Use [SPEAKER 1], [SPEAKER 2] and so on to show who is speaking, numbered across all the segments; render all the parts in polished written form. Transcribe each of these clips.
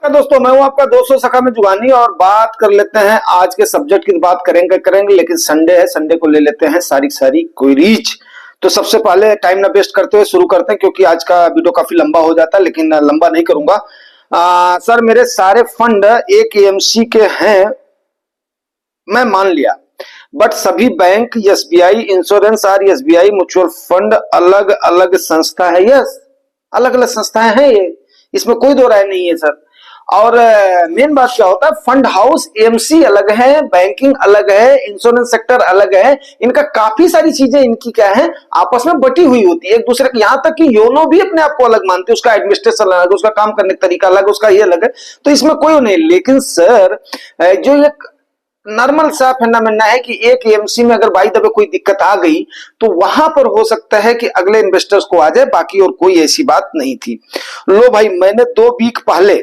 [SPEAKER 1] दोस्तों, मैं हूं आपका दोस्तों सखा में जुगानी और बात कर लेते हैं आज के सब्जेक्ट की बात करेंगे लेकिन संडे है, संडे को ले लेते हैं सारी सारी क्वेरीज। तो सबसे पहले टाइम ना वेस्ट करते हुए शुरू करते हैं क्योंकि आज का वीडियो काफी लंबा हो जाता है, लेकिन लंबा नहीं करूंगा। सर, मेरे सारे फंड एक एएमसी के हैं, मैं मान लिया, बट सभी बैंक, एसबीआई इंश्योरेंस और एसबीआई म्यूचुअल फंड अलग अलग संस्था है। यस, अलग अलग संस्थाएं हैं ये, इसमें कोई दो राय नहीं है सर। और मेन बात क्या होता है, फंड हाउस एएमसी अलग है, बैंकिंग अलग है, इंश्योरेंस सेक्टर अलग है। इनका काफी सारी चीजें इनकी क्या है, आपस में बटी हुई होती है एक दूसरे के। यहां तक कि योनो भी अपने आप को अलग मानती है, उसका एडमिनिस्ट्रेशन अलग है, उसका काम करने का तरीका अलग, उसका ये अलग है। तो इसमें कोई नहीं। लेकिन सर, जो एक नॉर्मल सा फंडामेंटा है कि एक एएमसी में अगर बाई दबे कोई दिक्कत आ गई तो वहां पर हो सकता है कि अगले इन्वेस्टर्स को आ जाए, बाकी और कोई ऐसी बात नहीं थी। लो भाई, मैंने 2 वीक पहले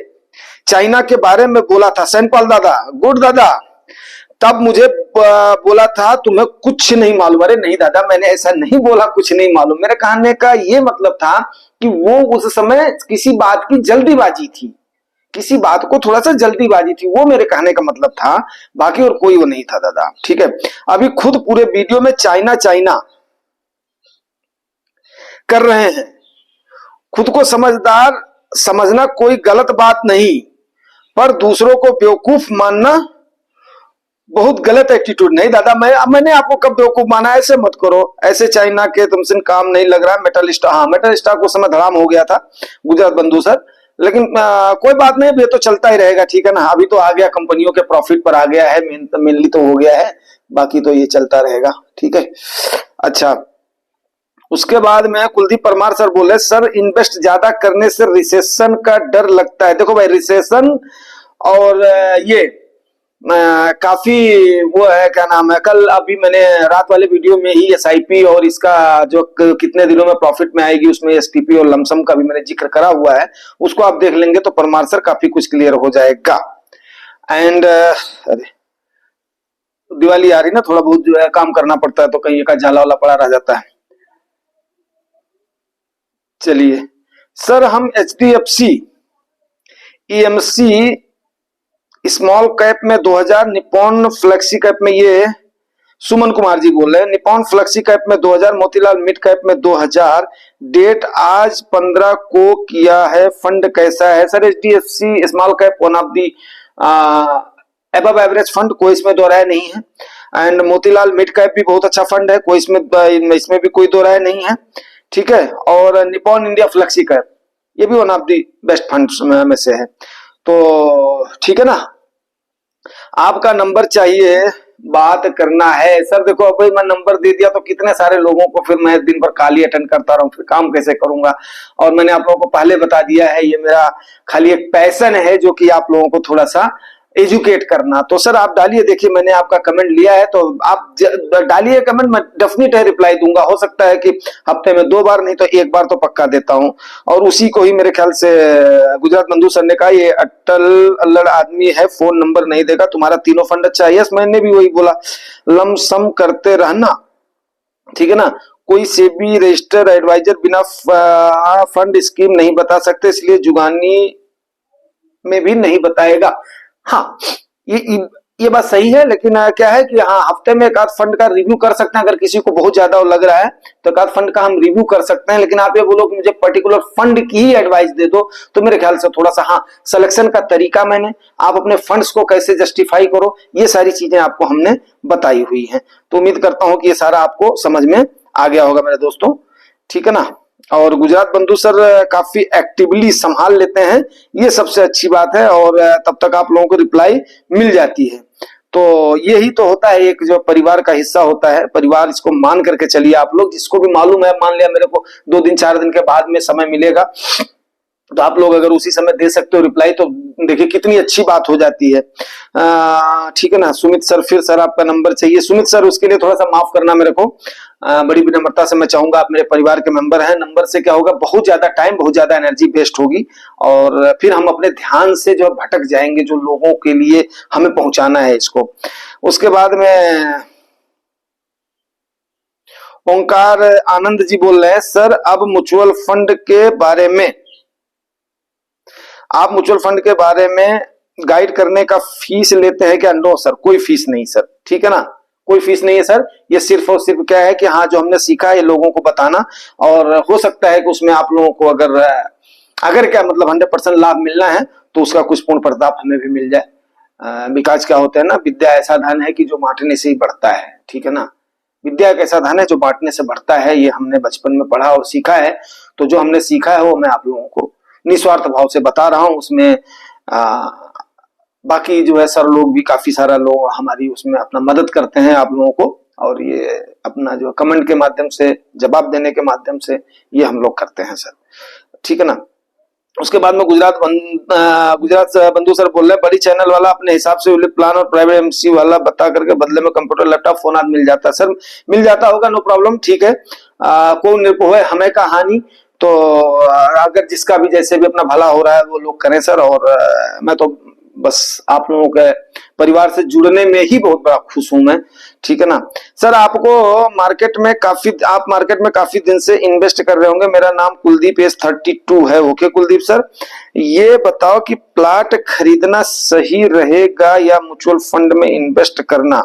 [SPEAKER 1] चाइना के बारे में बोला था, सैनपाल दादा, गुड दादा, तब मुझे बोला था तुम्हें कुछ नहीं मालूम। अरे नहीं दादा, मैंने ऐसा नहीं बोला कुछ नहीं मालूम। मेरे कहने का ये मतलब था कि वो उस समय किसी बात की जल्दीबाजी थी, किसी बात को थोड़ा सा जल्दीबाजी थी, वो मेरे कहने का मतलब था, बाकी और कोई वो नहीं था दादा। ठीक है, अभी खुद पूरे वीडियो में चाइना चाइना कर रहे हैं। खुद को समझदार समझना कोई गलत बात नहीं, पर दूसरों को बेवकूफ मानना बहुत गलत एटीट्यूड। नहीं दादा, मैंने आपको कब बेवकूफ माना? ऐसे मत करो, ऐसे चाइना के तुमसे काम नहीं लग रहा। मेटल स्टार, हाँ मेटल स्टार को समय धड़ाम हो गया था गुजरात बंधु सर, लेकिन कोई बात नहीं, ये तो चलता ही रहेगा। ठीक है ना, अभी तो आ गया, कंपनियों के प्रॉफिट पर आ गया है, मेनली तो हो गया है, बाकी तो ये चलता रहेगा। ठीक है, अच्छा। उसके बाद में कुलदीप परमार सर बोले, सर इन्वेस्ट ज्यादा करने से रिसेशन का डर लगता है। देखो भाई, रिसेशन और ये काफी वो है, क्या नाम है, कल अभी मैंने रात वाले वीडियो में ही एसआईपी और इसका जो कितने दिनों में प्रॉफिट में आएगी, उसमें एसटीपी और लमसम का भी मैंने जिक्र करा हुआ है। उसको आप देख लेंगे तो परमार सर काफी कुछ क्लियर हो जाएगा। एंड अरे दिवाली आ रही ना, थोड़ा बहुत जो है काम करना पड़ता है, तो कहीं का झाला वाला पड़ा रह जाता है। चलिए सर, हम एचडीएफसी ईएमसी स्मॉल कैप में 2000, निपॉन फ्लेक्सी कैप में, ये सुमन कुमार जी बोल रहे हैं, निपॉन फ्लेक्सी कैप में 2000, मोतीलाल मिड कैप में 2000, डेट आज 15 को किया है। फंड कैसा है sir? HDFC small cap one of the above average fund, कोई इसमें दो राय नहीं है। एंड मोतीलाल मिड कैप भी बहुत अच्छा फंड है, कोई इसमें भी कोई दो राय नहीं है। ठीक है, और निपॉन इंडिया फ्लेक्सी कैप ये भी one of the best fund में से है। तो ठीक है ना, आपका नंबर चाहिए, बात करना है। सर देखो, अब मैं नंबर दे दिया तो कितने सारे लोगों को फिर मैं दिन भर कॉल ही अटेंड करता रहूं, फिर काम कैसे करूंगा? और मैंने आप लोगों को पहले बता दिया है, ये मेरा खाली एक पैशन है जो कि आप लोगों को थोड़ा सा एजुकेट करना। तो सर आप डालिए, देखिए मैंने आपका कमेंट लिया है, तो आप डालिए कमेंट, मैं डेफिनेट है रिप्लाई दूंगा। हो सकता है कि हफ्ते में 2 बार नहीं तो 1 बार तो पक्का देता हूं। और उसी को ही मेरे ख्याल से गुजरात बंधु सर ने कहा, ये अटल अल्लड़ आदमी है, फोन नंबर नहीं देगा, तुम्हारा तीनों फंड अच्छा है। यस, मैंने भी वही बोला, लमसम करते रहना। ठीक है ना, कोई सेबी रजिस्टर्ड एडवाइजर बिना फंड स्कीम नहीं बता सकते, इसलिए जुगानी में भी नहीं बताएगा। हाँ, ये बात सही है, लेकिन क्या है कि हाँ, हफ्ते में एक आध फंड का रिव्यू कर सकते हैं। अगर किसी को बहुत ज्यादा लग रहा है तो एक आध फंड का हम रिव्यू कर सकते हैं। लेकिन आप ये बोलो कि मुझे पर्टिकुलर फंड की ही एडवाइस दे दो, तो मेरे ख्याल से थोड़ा सा, हाँ, सिलेक्शन का तरीका मैंने, आप अपने फंड्स को कैसे जस्टिफाई करो, ये सारी चीजें आपको हमने बताई हुई है। तो उम्मीद करता हूं कि ये सारा आपको समझ में आ गया होगा मेरे दोस्तों। ठीक है ना, और गुजरात बंधु सर काफी एक्टिवली संभाल लेते हैं, ये सबसे अच्छी बात है, और तब तक आप लोगों को रिप्लाई मिल जाती है। तो यही तो होता है, एक जो परिवार का हिस्सा होता है, परिवार, इसको मान करके चलिए आप लोग। जिसको भी मालूम है, मान लिया मेरे को 2 दिन 4 दिन के बाद में समय मिलेगा, तो आप लोग अगर उसी समय दे सकते हो रिप्लाई, तो देखिए कितनी अच्छी बात हो जाती है। ठीक है ना, सुमित सर, फिर सर आपका नंबर चाहिए। सुमित सर, उसके लिए थोड़ा सा माफ करना मेरे को, बड़ी विनम्रता से मैं चाहूंगा, आप मेरे परिवार के मेंबर हैं। नंबर से क्या होगा, बहुत ज्यादा टाइम, बहुत ज्यादा एनर्जी वेस्ट होगी, और फिर हम अपने ध्यान से जो भटक जाएंगे, जो लोगों के लिए हमें पहुंचाना है इसको। उसके बाद में ओंकार आनंद जी बोल रहे हैं, सर अब म्यूचुअल फंड के बारे में आप म्यूचुअल फंड के बारे में गाइड करने का फीस लेते हैं क्या? नो सर, कोई फीस नहीं सर, ठीक है ना, कोई फीस नहीं है सर। ये सिर्फ और सिर्फ क्या है कि हाँ, जो हमने सीखा है ये लोगों को बताना, और हो सकता है कि उसमें आप लोगों को अगर अगर क्या मतलब 100% लाभ मिलना है तो उसका कुछ पूर्ण प्रताप हमें भी मिल जाए। विकास क्या होता है ना, विद्या ऐसा धन है कि जो बांटने से ही बढ़ता है, ठीक है ना। विद्या एक ऐसा धन है जो बांटने से बढ़ता है, ये हमने बचपन में पढ़ा और सीखा है। तो जो हमने सीखा है वो मैं आप लोगों को निस्वार्थ भाव से बता रहा हूं। उसमें बाकी जो है सर लोग भी काफी सारा लोग हमारी उसमें अपना मदद करते हैं आप लोगों को, और ये अपना जो कमेंट के माध्यम से, जवाब देने के माध्यम से ये हम लोग करते हैं सर, ठीक है ना। उसके बाद में गुजरात से बंधु सर बोल रहे हैं, बड़ी चैनल वाला अपने हिसाब से प्लान और प्राइवेट एमसी वाला बता करके बदले में कंप्यूटर लैपटॉप फोन आदि मिल जाता है। सर मिल जाता होगा, नो प्रॉब्लम, ठीक है। कोई निर्भय हमें का हानि, तो अगर जिसका भी जैसे भी अपना भला हो रहा है वो लोग करें सर। और मैं तो बस आप लोगों के परिवार से जुड़ने में ही बहुत बड़ा खुश हूं मैं, ठीक है ना। सर आपको आप मार्केट में काफी दिन से इन्वेस्ट कर रहे होंगे। मेरा नाम कुलदीप S32 है। ओके कुलदीप सर, ये बताओ कि प्लाट खरीदना सही रहेगा या म्यूचुअल फंड में इन्वेस्ट करना?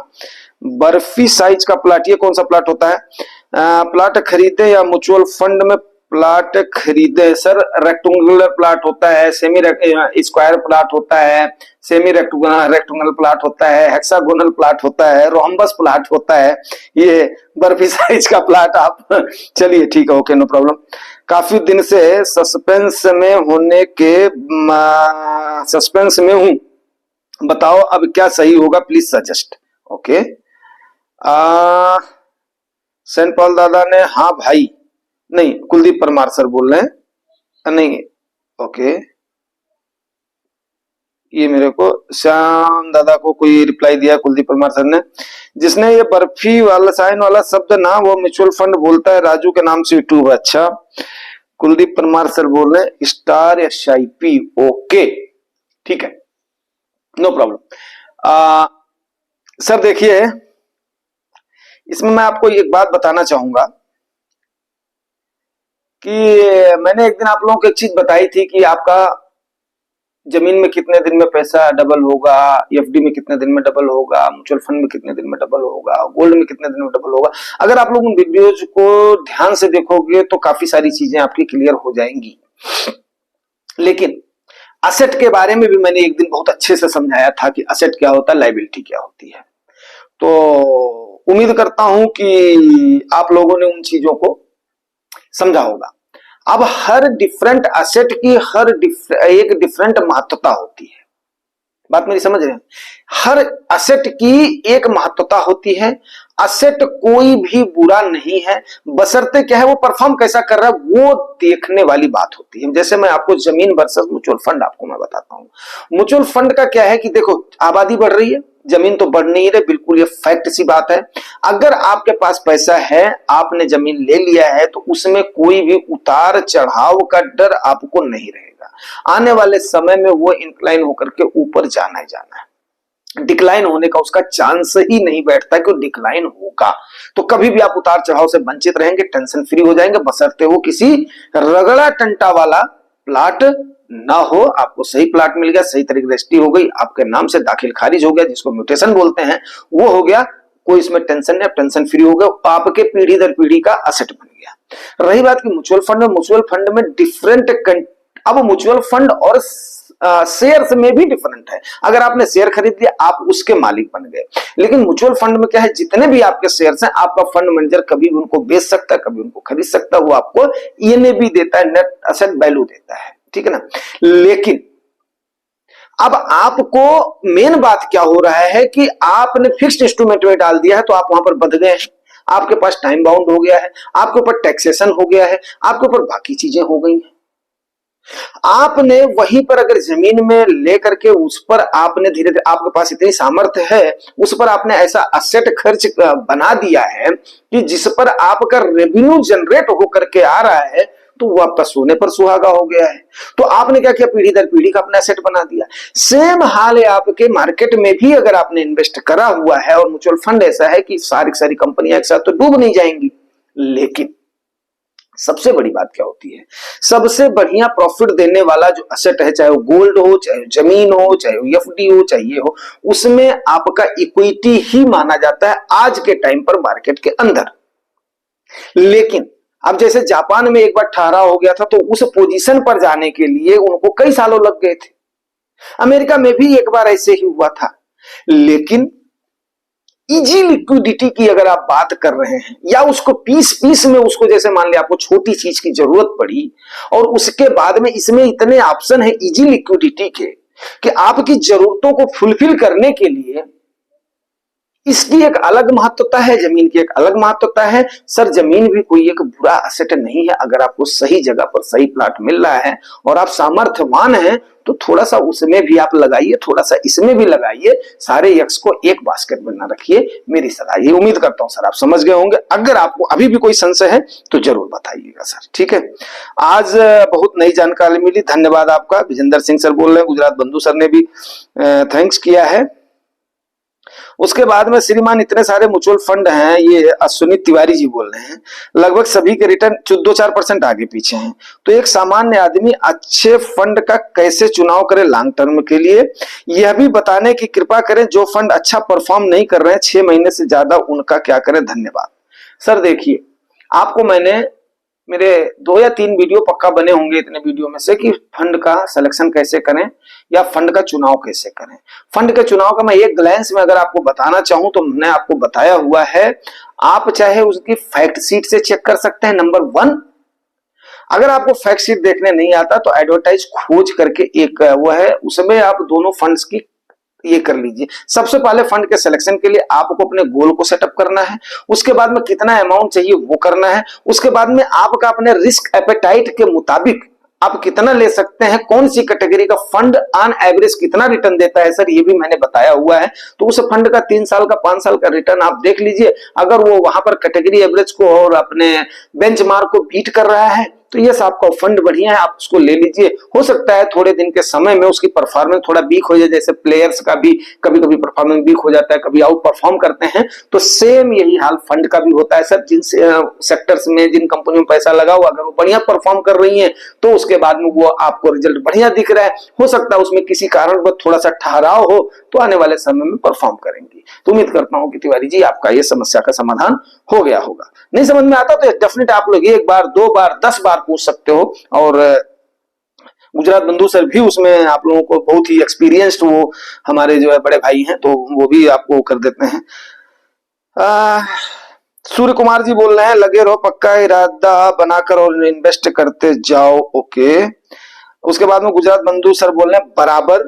[SPEAKER 1] बर्फी साइज का प्लाट, ये कौन सा प्लाट होता है? प्लाट खरीदे या म्यूचुअल फंड में प्लाट खरीदे? सर रेक्टेंगुलर प्लाट होता है, सेमी स्क्वायर प्लाट होता है, सेमी रेक्टेंगुलर प्लाट होता है, हेक्सागोनल प्लाट होता है, रोम्बस प्लाट होता है। ये बर्फी साइज का प्लाट आप चलिए ठीक है, ओके नो प्रॉब्लम। काफी दिन से सस्पेंस में हूं, बताओ अब क्या सही होगा, please suggest. Okay saint Paul दादा ने हाँ भाई, नहीं कुलदीप परमार सर बोल रहे हैं, नहीं ओके, ये मेरे को श्याम दादा को कोई रिप्लाई दिया कुलदीप परमार सर ने, जिसने ये बर्फी वाला साइन वाला शब्द ना वो म्यूचुअल फंड बोलता है, राजू के नाम से यूट्यूब। अच्छा कुलदीप परमार सर बोल रहे हैं स्टार SIP, ओके ठीक है नो प्रॉब्लम। सर देखिए, इसमें मैं आपको एक बात बताना चाहूंगा कि मैंने एक दिन आप लोगों को एक चीज बताई थी कि आपका जमीन में कितने दिन में पैसा डबल होगा, FD में कितने दिन में डबल होगा, म्यूचुअल फंड में कितने दिन में डबल होगा, गोल्ड में कितने दिन में डबल होगा। अगर आप लोग उन वीडियोज को ध्यान से देखोगे तो काफी सारी चीजें आपकी क्लियर हो जाएंगी। लेकिन असेट के बारे में भी मैंने एक दिन बहुत अच्छे से समझाया था कि असेट क्या होता है, लायबिलिटी क्या होती है। तो उम्मीद करता हूं कि आप लोगों ने उन चीजों को समझा होगा। अब हर डिफरेंट असेट की एक डिफरेंट महत्वता होती है, बात मेरी समझ रहे हैं? हर असेट की एक महत्वता होती है। असेट कोई भी बुरा नहीं है, बशर्ते क्या है वो परफॉर्म कैसा कर रहा है वो देखने वाली बात होती है। जैसे मैं आपको जमीन वर्सेस म्यूचुअल फंड आपको मैं बताता हूं। म्यूचुअल फंड का क्या है कि देखो आबादी बढ़ रही है, जमीन तो बढ़ नहीं रही, बिल्कुल ये फैक्ट सी बात है। अगर आपके पास पैसा है, आपने जमीन ले लिया है, तो उसमें कोई भी उतार चढ़ाव का डर आपको नहीं रहेगा। आने वाले समय में वो इंक्लाइन होकर के ऊपर जाना ही जाना है, डिक्लाइन होने का उसका चांस ही नहीं बैठता कि वो डिक्लाइन होगा। तो कभी भी आप उतार चढ़ाव से वंचित रहेंगे, टेंशन फ्री हो जाएंगे, बशर्ते वो किसी रगड़ा टंटा वाला प्लाट ना हो। आपको सही प्लाट मिल गया, सही तरीके रजिस्ट्री हो गई, आपके नाम से दाखिल खारिज हो गया, जिसको म्यूटेशन बोलते हैं, वो हो गया, कोई इसमें टेंशन नहीं, टेंशन फ्री हो गया, आपके पीढ़ी दर पीढ़ी का असेट बन गया। रही बात की म्यूचुअल फंड में डिफरेंट, अब म्यूचुअल फंड और शेयर्स में भी डिफरेंट है। अगर आपने शेयर खरीद लिया आप उसके मालिक बन गए, लेकिन म्यूचुअल फंड में क्या है, जितने भी आपके शेयर्स हैं आपका फंड मैनेजर कभी भी उनको बेच सकता है, कभी उनको खरीद सकता है, वो आपको ENAV देता है, नेट एसेट वैल्यू देता है, ठीक है ना। लेकिन अब आपको मेन बात क्या हो रहा है कि आपने फिक्स्ड इंस्ट्रूमेंट में डाल दिया है, तो आप वहां पर बंध गए हैं, आपके पास टाइम बाउंड हो गया है, आपके ऊपर टैक्सेशन हो गया है, आपके ऊपर बाकी चीजें हो गई हैं। आपने वहीं पर अगर जमीन में लेकर के उस पर आपने धीरे धीरे, आपके पास इतनी सामर्थ्य है, उस पर आपने ऐसा असेट खर्च बना दिया है कि जिस पर आपका रेवेन्यू जनरेट होकर के आ रहा है, तो वो आपका सोने पर सुहागा हो गया है। तो आपने क्या किया, पीढ़ी दर पीढ़ी का अपना एसेट बना दिया। सेम हाल है आपके मार्केट में भी, अगर आपने इन्वेस्ट करा हुआ है और म्यूचुअल फंड ऐसा है कि सारी कंपनियां एक साथ तो डूब नहीं जाएंगी, लेकिन सबसे बड़ी बात क्या होती है, सबसे बढ़िया प्रॉफिट देने वाला जो असेट है, चाहे वो गोल्ड हो, चाहे वो जमीन हो, चाहे वो एफडी हो, चाहे ये हो, उसमें आपका इक्विटी ही माना जाता है आज के टाइम पर मार्केट के अंदर। लेकिन अब जैसे जापान में एक बार ठहराव हो गया था तो उस पोजीशन पर जाने के लिए उनको कई सालों लग गए थे। अमेरिका में भी एक बार ऐसे ही हुआ था। लेकिन इजी लिक्विडिटी की अगर आप बात कर रहे हैं, या उसको पीस पीस में उसको, जैसे मान लिया आपको छोटी चीज की जरूरत पड़ी और उसके बाद में इसमें इतने ऑप्शन है इजी लिक्विडिटी के कि आपकी जरूरतों को फुलफिल करने के लिए इसकी एक अलग महत्वता है, जमीन की एक अलग महत्वता है। सर जमीन भी कोई एक बुरा असेट नहीं है, अगर आपको सही जगह पर सही प्लाट मिल रहा है और आप सामर्थ्यवान हैं तो थोड़ा सा उसमें भी आप लगाइए, थोड़ा सा इसमें भी लगाइए, सारे यक्स को एक बास्केट में ना रखिए, मेरी सलाह ये। उम्मीद करता हूं सर आप समझ गए होंगे। अगर आपको अभी भी कोई संशय है तो जरूर बताइएगा सर, ठीक है। आज बहुत नई जानकारी मिली, धन्यवाद आपका। विजेंद्र सिंह सर बोल रहे हैं, गुजरात बंधु सर ने भी थैंक्स किया है। उसके बाद में श्रीमान इतने सारे म्यूचुअल फंड हैं, ये अश्विनी तिवारी जी बोल रहे हैं, लगभग सभी के रिटर्न 2-4% आगे पीछे हैं, तो एक सामान्य आदमी अच्छे फंड का कैसे चुनाव करे लॉन्ग टर्म के लिए, यह भी बताने की कृपा करें। जो फंड अच्छा परफॉर्म नहीं कर रहे हैं 6 महीने से ज्यादा, उनका क्या करें, धन्यवाद। सर देखिए, आपको मैंने मेरे 2 या 3 वीडियो पक्का बने होंगे इतने वीडियो में से कि फंड का सिलेक्शन कैसे करें या फंड का चुनाव कैसे करें। फंड के चुनाव का मैं एक ग्लैंस में अगर आपको बताना चाहूं तो मैंने आपको बताया हुआ है। आप चाहे उसकी फैक्ट शीट से चेक कर सकते हैं, नंबर 1। अगर आपको फैक्ट शीट देखने नहीं आता तो एडवर्टाइज खोज करके एक वो है, उसमें आप दोनों फंड्स की ये कर लीजिए। सबसे पहले फंड के सिलेक्शन के लिए आपको अपने गोल को सेटअप करना है, उसके बाद में कितना अमाउंट चाहिए वो करना है, उसके बाद में आपका अपने रिस्क एपेटाइट के मुताबिक आप कितना ले सकते हैं, कौन सी कैटेगरी का फंड ऑन एवरेज कितना रिटर्न देता है सर, ये भी मैंने बताया हुआ है। तो उस फंड का 3 साल का 5 साल का रिटर्न आप देख लीजिए। अगर वो वहां पर कैटेगरी एवरेज को और अपने बेंचमार्क को बीट कर रहा है तो यस आपका फंड बढ़िया है, आप उसको ले लीजिए। हो सकता है थोड़े दिन के समय में उसकी परफॉर्मेंस थोड़ा वीक हो जाए, जैसे प्लेयर्स का भी कभी कभी परफॉर्मेंस वीक हो जाता है, कभी आउट परफॉर्म करते हैं, तो सेम यही हाल फंड का भी होता है सर। जिन सेक्टर्स में, जिन कंपनियों में पैसा लगा हुआ, अगर वो बढ़िया परफॉर्म कर रही है तो उसके बाद में वो आपको रिजल्ट बढ़िया दिख रहा है, हो सकता है उसमें किसी कारण पर थोड़ा सा ठहराव हो तो आने वाले समय में परफॉर्म करेंगी। तो उम्मीद करता हूं कि तिवारी जी आपका ये समस्या का समाधान हो गया होगा। नहीं समझ में आता तो डेफिनेट आप लोग 1 बार 2 बार 10 बार पूछ सकते हो, और गुजरात बंधु सर भी उसमें आप लोगों को बहुत ही एक्सपीरियंस्ड, वो हमारे जो है बड़े भाई हैं, तो वो भी आपको कर देते हैं। सूर्य कुमार जी बोल रहे हैं, लगे रहो, पक्का इरादा बनाकर और इन्वेस्ट करते जाओ। ओके। उसके बाद में गुजरात बंधु सर बोल रहे हैं, बराबर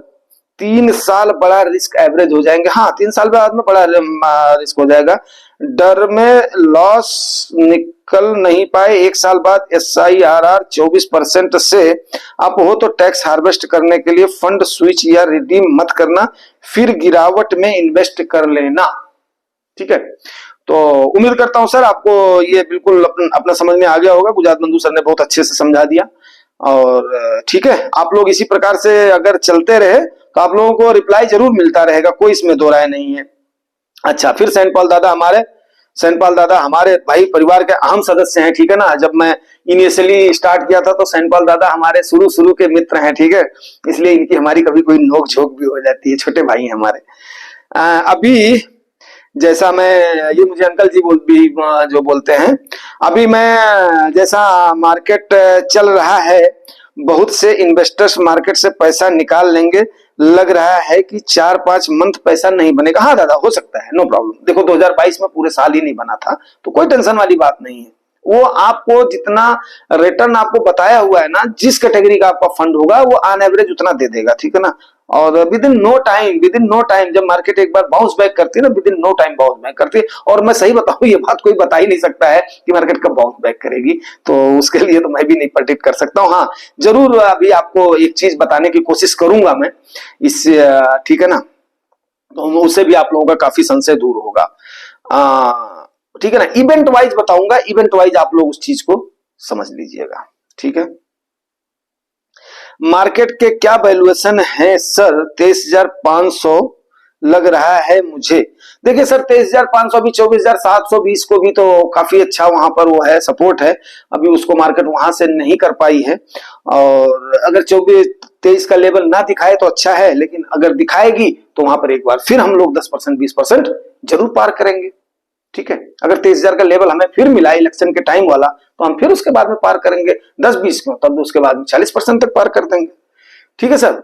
[SPEAKER 1] 3 साल बड़ा रिस्क एवरेज हो जाएंगे। हाँ, 3 साल बाद में बड़ा रिस्क हो जाएगा। डर में लॉस निकल नहीं पाए, 1 साल बाद SIRR 24% से अप हो तो टैक्स हार्वेस्ट करने के लिए फंड स्विच या रिडीम मत करना, फिर गिरावट में इन्वेस्ट कर लेना। ठीक है, तो उम्मीद करता हूं सर आपको ये बिल्कुल अपना समझ में आ गया होगा। गुजरात बंधु सर ने बहुत अच्छे से समझा दिया, और ठीक है, आप लोग इसी प्रकार से अगर चलते रहे तो आप लोगों को रिप्लाई जरूर मिलता रहेगा, कोई इसमें दो राय नहीं है। अच्छा, फिर सैन पाल दादा हमारे भाई परिवार के अहम सदस्य हैं, ठीक है ना। जब मैं इनिशियली स्टार्ट किया था तो सैन पाल दादा हमारे शुरू के मित्र हैं, ठीक है, इसलिए इनकी हमारी कभी कोई नोक झोंक भी हो जाती है, छोटे भाई हैं हमारे। अभी जैसा मैं, ये मुझे अंकल जी भी जो बोलते हैं, अभी मैं जैसा मार्केट चल रहा है, बहुत से इन्वेस्टर्स मार्केट से पैसा निकाल लेंगे, लग रहा है कि 4-5 मंथ पैसा नहीं बनेगा। हाँ दादा, हो सकता है, नो प्रॉब्लम। देखो 2022 में पूरे साल ही नहीं बना था, तो कोई टेंशन वाली बात नहीं है। वो आपको जितना रिटर्न आपको बताया हुआ है ना, जिस कैटेगरी का आपका फंड होगा वो ऑन एवरेज उतना दे देगा, ठीक है ना। और विद इन नो टाइम जब मार्केट एक बार बाउंस बैक करती है ना, within no time bounce back करती है। और मैं सही बताऊं, ये बात कोई बता ही नहीं सकता है कि मार्केट कब बाउंस बैक करेगी, तो उसके लिए तो मैं भी नहीं प्रेडिक्ट कर सकता हूँ। हाँ जरूर, अभी आपको एक चीज बताने की कोशिश करूंगा मैं इस, ठीक है ना, तो उससे भी आप लोगों का काफी संशय दूर होगा, ठीक है ना। इवेंट वाइज बताऊंगा, इवेंट वाइज आप लोग उस चीज को समझ लीजिएगा, ठीक है। मार्केट के क्या वैल्यूएशन है सर? 23,500 लग रहा है मुझे। देखिए सर 23,500 भी 24,720 को भी तो काफी अच्छा वहां पर वो है, सपोर्ट है। अभी उसको मार्केट वहां से नहीं कर पाई है, और अगर 24-23 का लेवल ना दिखाए तो अच्छा है, लेकिन अगर दिखाएगी तो वहां पर एक बार फिर हम लोग 10% 20% जरूर पार करेंगे। ठीक है, अगर 23,000 का लेवल हमें फिर मिला इलेक्शन के टाइम वाला, तो हम फिर उसके बाद में पार करेंगे। 10-20 क्यों, तब उसके बाद में 40% तक पार कर देंगे। ठीक है सर।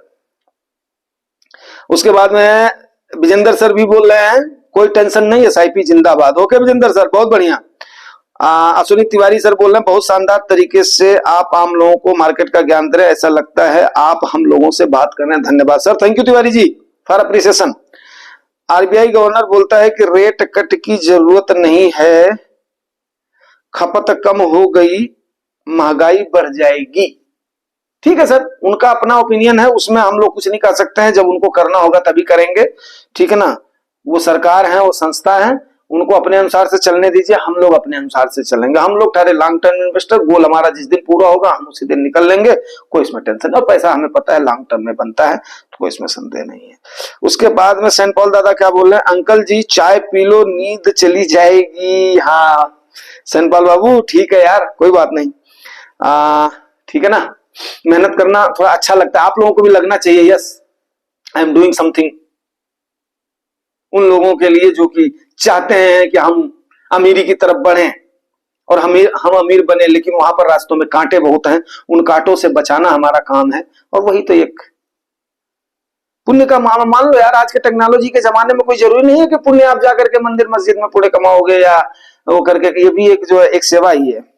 [SPEAKER 1] उसके बाद में विजेंद्र सर भी बोल रहे हैं कोई टेंशन नहीं, एसआईपी जिंदाबाद। ओके विजेंद्र सर, बहुत बढ़िया। अश्विनी तिवारी सर बोल रहे हैं बहुत शानदार तरीके से आप आम लोगों को मार्केट का ज्ञान दे रहे हैं, ऐसा लगता है आप हम लोगों से बात कर रहे हैं। धन्यवाद sir, thank you Tiwari ji for appreciation. RBI governor बोलता है कि रेट कट की जरूरत नहीं है, खपत कम हो गई महंगाई बढ़ जाएगी। ठीक है सर, उनका अपना ओपिनियन है, उसमें हम लोग कुछ नहीं कर सकते हैं। जब उनको करना होगा तभी करेंगे। ठीक है ना, वो सरकार है, वो संस्था है, उनको अपने अनुसार से चलने दीजिए, हम लोग अपने अनुसार से चलेंगे। हम लोग ठहरे लॉन्ग टर्म इन्वेस्टर, गोल हमारा जिस दिन पूरा होगा हम उसी दिन निकल लेंगे, कोई इसमें टेंशन। और पैसा हमें पता है लॉन्ग टर्म में बनता है, तो कोई इसमें संदेह नहीं है। उसके बाद में सेंट पॉल दादा क्या बोल रहे हैं, अंकल जी चाय पी लो नींद चली जाएगी। हाँ सेंट पॉल बाबू ठीक है यार, कोई बात नहीं। ठीक है ना, मेहनत करना थोड़ा अच्छा लगता है, आप लोगों को भी लगना चाहिए। Yes I am doing something, उन लोगों के लिए जो कि चाहते हैं कि हम अमीरी की तरफ बढ़ें और हम अमीर बने, लेकिन वहां पर रास्तों में कांटे बहुत हैं, उन कांटों से बचाना हमारा काम है। और वही तो एक पुण्य का मान लो यार, आज के टेक्नोलॉजी के जमाने में कोई जरूरी नहीं है कि पुण्य आप जाकर के मंदिर मस्जिद में पूरे कमाओगे या वो करके, ये भी एक जो है एक सेवा ही है।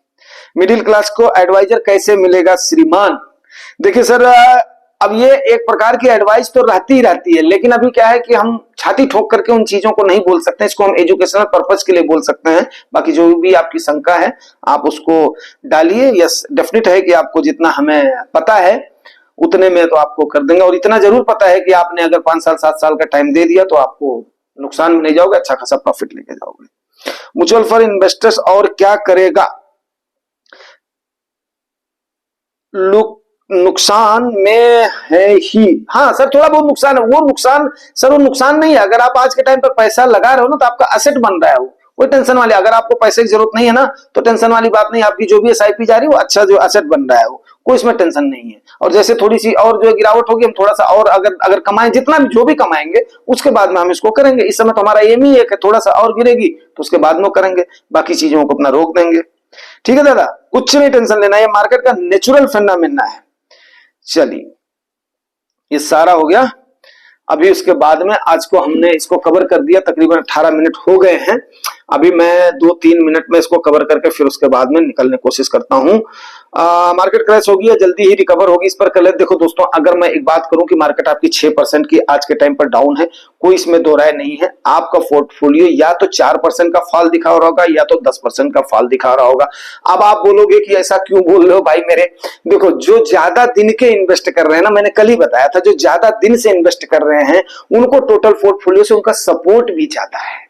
[SPEAKER 1] मिडिल क्लास को एडवाइजर कैसे मिलेगा श्रीमान? देखिए सर, अब ये एक प्रकार की एडवाइस तो रहती ही रहती है, लेकिन अभी क्या है कि हम छाती ठोक करके उन चीजों को नहीं बोल सकते, इसको हम एजुकेशनल पर्पज के लिए बोल सकते हैं। बाकी जो भी आपकी शंका है आप उसको डालिए। यस डेफिनेट है कि आपको जितना हमें पता है उतने में तो आपको कर देंगे, और इतना जरूर पता है कि आपने अगर 5 साल 7 साल का टाइम दे दिया तो आपको नुकसान में नहीं जाओगे, अच्छा खासा प्रॉफिट लेके जाओगे। म्यूचुअल फंड इन्वेस्टर्स और क्या करेगा, नुकसान में है ही। हाँ सर थोड़ा बहुत नुकसान है, वो नुकसान सर वो नुकसान नहीं है। अगर आप आज के टाइम पर पैसा लगा रहे हो ना तो आपका एसेट बन रहा है, वो कोई टेंशन वाली। अगर आपको पैसे की जरूरत नहीं है ना तो टेंशन वाली बात नहीं, आपकी जो भी एसआईपी जा रही है वो अच्छा जो एसेट बन रहा है, वो कोई इसमें टेंशन नहीं है। और जैसे थोड़ी सी और जो गिरावट होगी, हम थोड़ा सा और अगर कमाएं, जितना जो भी कमाएंगे उसके बाद में हम इसको करेंगे। इस समय तो हमारा एम ही है कि थोड़ा सा और गिरेगी तो उसके बाद में करेंगे, बाकी चीजों को अपना रोक देंगे। ठीक है दादा, कुछ नहीं टेंशन लेना, ये मार्केट का नेचुरल फेनोमेना है। चलिए ये सारा हो गया। अभी उसके बाद में आज को हमने इसको कवर कर दिया, तकरीबन 18 मिनट हो गए हैं। अभी मैं 2-3 मिनट में इसको कवर करके फिर उसके बाद में निकलने की कोशिश करता हूं। मार्केट क्रैश होगी या जल्दी ही रिकवर होगी, इस पर कल देखो दोस्तों, अगर मैं एक बात करूं कि मार्केट आपकी 6% की आज के टाइम पर डाउन है, कोई इसमें दो राय नहीं है। आपका पोर्टफोलियो या तो 4% का फॉल दिखा रहा होगा या तो 10% का फॉल दिखा रहा होगा। अब आप बोलोगे कि ऐसा क्यों बोल रहे हो भाई मेरे, देखो जो ज्यादा दिन के इन्वेस्ट कर रहे हैं ना, मैंने कल ही बताया था, जो ज्यादा दिन से इन्वेस्ट कर रहे हैं उनको टोटल पोर्टफोलियो से उनका सपोर्ट भी ज्यादा है,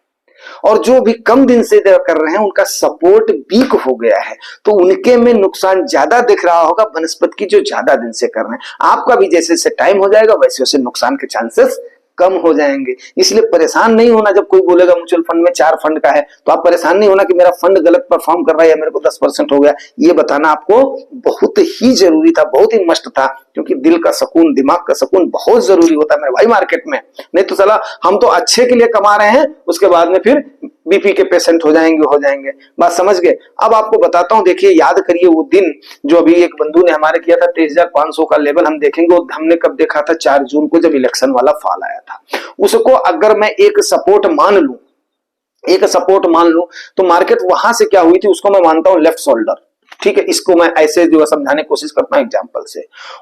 [SPEAKER 1] और जो भी कम दिन से कर रहे हैं उनका सपोर्ट वीक हो गया है, तो उनके में नुकसान ज्यादा दिख रहा होगा बनस्पत की जो ज्यादा दिन से कर रहे हैं। आपका भी जैसे जैसे टाइम हो जाएगा वैसे वैसे नुकसान के चांसेस कम हो जाएंगे। इसलिए परेशान नहीं होना, जब कोई बोलेगा म्यूचुअल फंड में 4 फंड का है तो आप परेशान नहीं होना कि मेरा फंड गलत परफॉर्म कर रहा है या मेरे को 10% हो गया। ये बताना आपको बहुत ही जरूरी था, बहुत ही मस्ट था, क्योंकि दिल का सुकून, दिमाग का सुकून बहुत जरूरी होता है मेरे भाई मार्केट में। नहीं तो चला हम तो अच्छे के लिए कमा रहे हैं, उसके बाद में फिर बीपी के पेशेंट हो जाएंगे। बात समझ गए? अब आपको बताता हूं, देखिए याद करिए वो दिन जो अभी एक बंधु ने हमारे किया था 23,500 का लेवल, हम देखेंगे हमने कब देखा था, 4 जून को जब इलेक्शन वाला फॉल आया था। उसको अगर मैं एक सपोर्ट मान लूं तो मार्केट वहां से क्या हुई थी उसको मैं मानता हूं लेफ्ट शोल्डर। ठीक है, इसको मैं ऐसे जो समझाने की कोशिश करता हूं एग्जांपल से,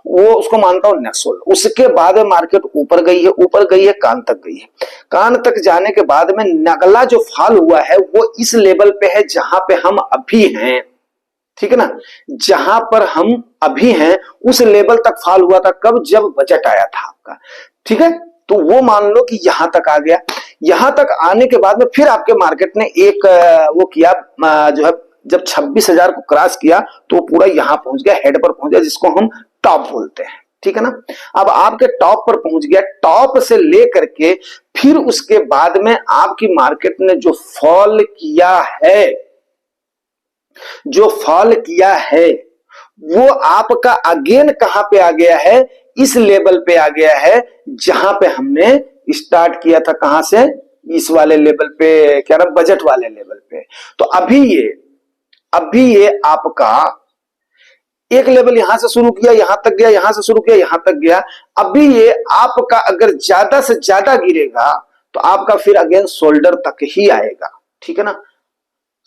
[SPEAKER 1] वो उसको मानता हूं नेक्स्ट शोल्डर। उसके बाद मार्केट ऊपर गई है, कान तक गई है। कान तक जाने के बाद में अगला जो फॉल हुआ है वो इस लेवल पे है जहां पे हम अभी हैं। ठीक है ना, जहां पर हम अभी हैं उस लेवल तक फॉल हुआ था कब, जब बजट आया था आपका। ठीक है, तो वो मान लो कि यहां तक आ गया। यहां तक आने के बाद में फिर आपके मार्केट ने एक वो किया जो है, जब 26,000 को क्रॉस किया तो पूरा यहां पहुंच गया, हेड पर पहुंच गया, जिसको हम टॉप बोलते हैं। ठीक है ना, अब आपके टॉप पर पहुंच गया, टॉप से लेकर के फिर उसके बाद में आपकी मार्केट ने जो फॉल किया है वो आपका अगेन कहां पे आ गया है, इस लेवल पे आ गया है जहां पे हमने स्टार्ट किया था। कहां से? इस वाले लेवल पे, क्या नाम, बजट वाले लेवल पे। तो अभी ये आपका एक लेवल यहां से शुरू किया, यहां तक गया, यहां से शुरू किया, यहां तक गया। अभी ये आपका अगर ज्यादा से ज्यादा गिरेगा तो आपका फिर अगेन शोल्डर तक ही आएगा, ठीक है ना,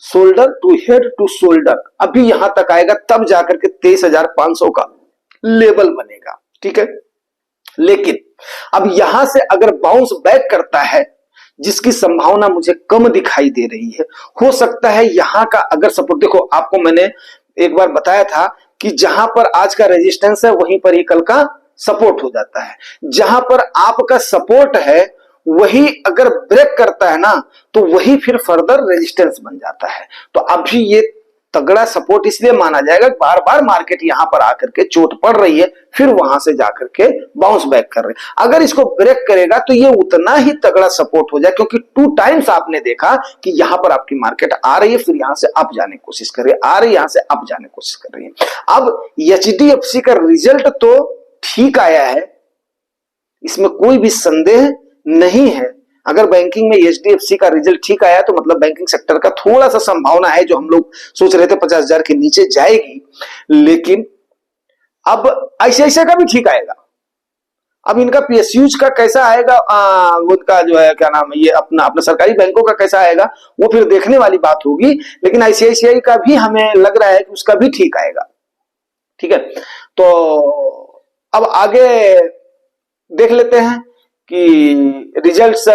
[SPEAKER 1] shoulder to head to shoulder, अभी यहां तक आएगा, तब जाकर के 23,500 का लेवल बनेगा, ठीक है। लेकिन अब यहां से अगर बाउंस बैक करता है, जिसकी संभावना मुझे कम दिखाई दे रही है, हो सकता है यहां का अगर सपोर्ट, देखो आपको मैंने एक बार बताया था कि जहां पर आज का रेजिस्टेंस है वहीं पर ही कल का सपोर्ट हो जाता है। जहां पर आपका सपोर्ट है वही अगर ब्रेक करता है ना, तो वही फिर फर्दर रेजिस्टेंस बन जाता है। तो अभी ये तगड़ा सपोर्ट इसलिए माना जाएगा, बार बार मार्केट यहां पर आकर के चोट पड़ रही है, फिर वहां से जाकर के बाउंस बैक कर रहे हैं। अगर इसको ब्रेक करेगा तो ये उतना ही तगड़ा सपोर्ट हो जाए, क्योंकि 2 टाइम्स आपने देखा कि यहां पर आपकी मार्केट आ रही है, फिर यहां से अप जाने की कोशिश कर रही है, आ रही है, यहां से अप जाने की कोशिश कर रही है। अब एचडीएफसी का रिजल्ट तो ठीक आया है, इसमें कोई भी संदेह नहीं है। अगर बैंकिंग में एचडीएफसी का रिजल्ट ठीक आया तो मतलब बैंकिंग सेक्टर का थोड़ा सा संभावना है, जो हम लोग सोच रहे थे 50,000 के नीचे जाएगी, लेकिन अब आईसीआईसीआई का भी ठीक आएगा। अब इनका पीएसयूज का कैसा आएगा, उनका जो है क्या नाम है, ये अपना सरकारी बैंकों का कैसा आएगा, वो फिर देखने वाली बात होगी। लेकिन आईसीआईसीआई का भी हमें लग रहा है कि उसका भी ठीक आएगा, ठीक है। तो अब आगे देख लेते हैं कि रिजल्ट्स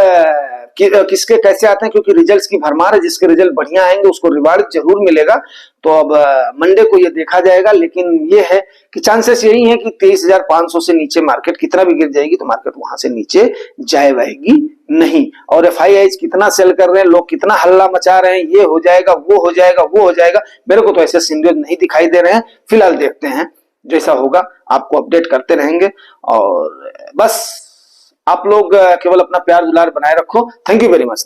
[SPEAKER 1] किसके कैसे आते हैं, क्योंकि रिजल्ट्स की भरमार है। जिसके रिजल्ट बढ़िया आएंगे उसको रिवार्ड जरूर मिलेगा। तो अब मंडे को ये देखा जाएगा, लेकिन ये है कि चांसेस यही है कि 23,500 से नीचे मार्केट कितना भी गिर जाएगी तो मार्केट वहां से नीचे जाए रहेगी नहीं। और एफआईआईज कितना सेल कर रहे हैं, लोग कितना हल्ला मचा रहे हैं, ये हो जाएगा, वो हो जाएगा, वो हो जाएगा, मेरे को तो ऐसे सिनेरियो नहीं दिखाई दे रहे हैं। फिलहाल देखते हैं, जैसा होगा आपको अपडेट करते रहेंगे। और बस आप लोग केवल अपना प्यार दुलार बनाए रखो। Thank you very much.